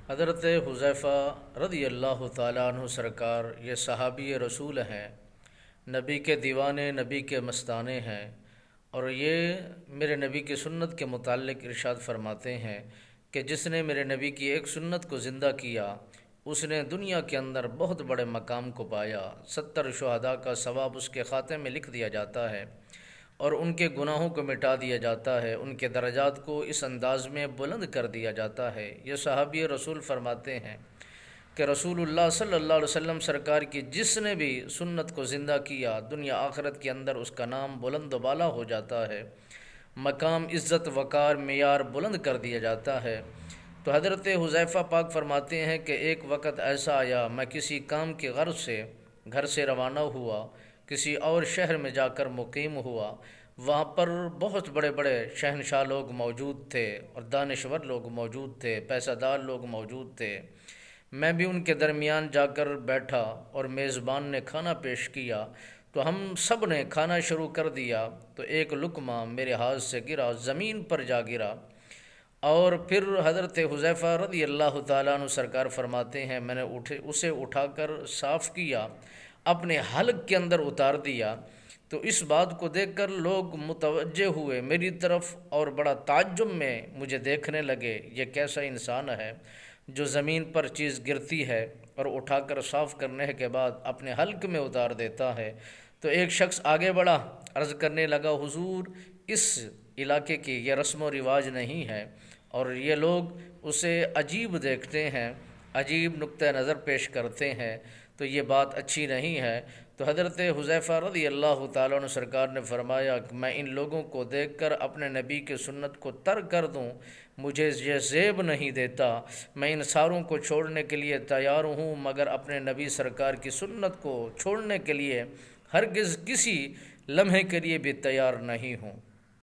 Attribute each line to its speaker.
Speaker 1: حضرت حذیفہ رضی اللہ تعالیٰ عنہ سرکار یہ صحابی رسول ہیں، نبی کے دیوانے، نبی کے مستانے ہیں، اور یہ میرے نبی کی سنت کے متعلق ارشاد فرماتے ہیں کہ جس نے میرے نبی کی ایک سنت کو زندہ کیا اس نے دنیا کے اندر بہت بڑے مقام کو پایا۔ 70 شہداء کا ثواب اس کے خاتے میں لکھ دیا جاتا ہے اور ان کے گناہوں کو مٹا دیا جاتا ہے، ان کے درجات کو اس انداز میں بلند کر دیا جاتا ہے۔ یہ صحابی رسول فرماتے ہیں کہ رسول اللہ صلی اللہ علیہ وسلم سرکار کی جس نے بھی سنت کو زندہ کیا، دنیا آخرت کے اندر اس کا نام بلند و بالا ہو جاتا ہے، مقام عزت وقار معیار بلند کر دیا جاتا ہے۔ تو حضرت حذیفہ پاک فرماتے ہیں کہ ایک وقت ایسا آیا، میں کسی کام کی غرض سے گھر سے روانہ ہوا، کسی اور شہر میں جا کر مقیم ہوا۔ وہاں پر بہت بڑے بڑے شہنشاہ لوگ موجود تھے اور دانشور لوگ موجود تھے، پیسہ دار لوگ موجود تھے۔ میں بھی ان کے درمیان جا کر بیٹھا اور میزبان نے کھانا پیش کیا تو ہم سب نے کھانا شروع کر دیا، تو ایک لقمہ میرے ہاتھ سے گرا، زمین پر جا گرا، اور پھر حضرت حذیفہ رضی اللہ تعالیٰ عنہ سرکار فرماتے ہیں میں نے اسے اٹھا کر صاف کیا، اپنے حلق کے اندر اتار دیا۔ تو اس بات کو دیکھ کر لوگ متوجہ ہوئے میری طرف اور بڑا تعجب میں مجھے دیکھنے لگے، یہ کیسا انسان ہے جو زمین پر چیز گرتی ہے اور اٹھا کر صاف کرنے کے بعد اپنے حلق میں اتار دیتا ہے۔ تو ایک شخص آگے بڑھا، عرض کرنے لگا حضور اس علاقے کی یہ رسم و رواج نہیں ہے اور یہ لوگ اسے عجیب دیکھتے ہیں، عجیب نقطہ نظر پیش کرتے ہیں، تو یہ بات اچھی نہیں ہے۔ تو حضرت حذیفہ رضی اللہ تعالیٰ عنہ سرکار نے فرمایا کہ میں ان لوگوں کو دیکھ کر اپنے نبی کی سنت کو ترک کر دوں، مجھے یہ زیب نہیں دیتا، میں ان ساروں کو چھوڑنے کے لیے تیار ہوں، مگر اپنے نبی سرکار کی سنت کو چھوڑنے کے لیے ہرگز کسی لمحے کے لیے بھی تیار نہیں ہوں۔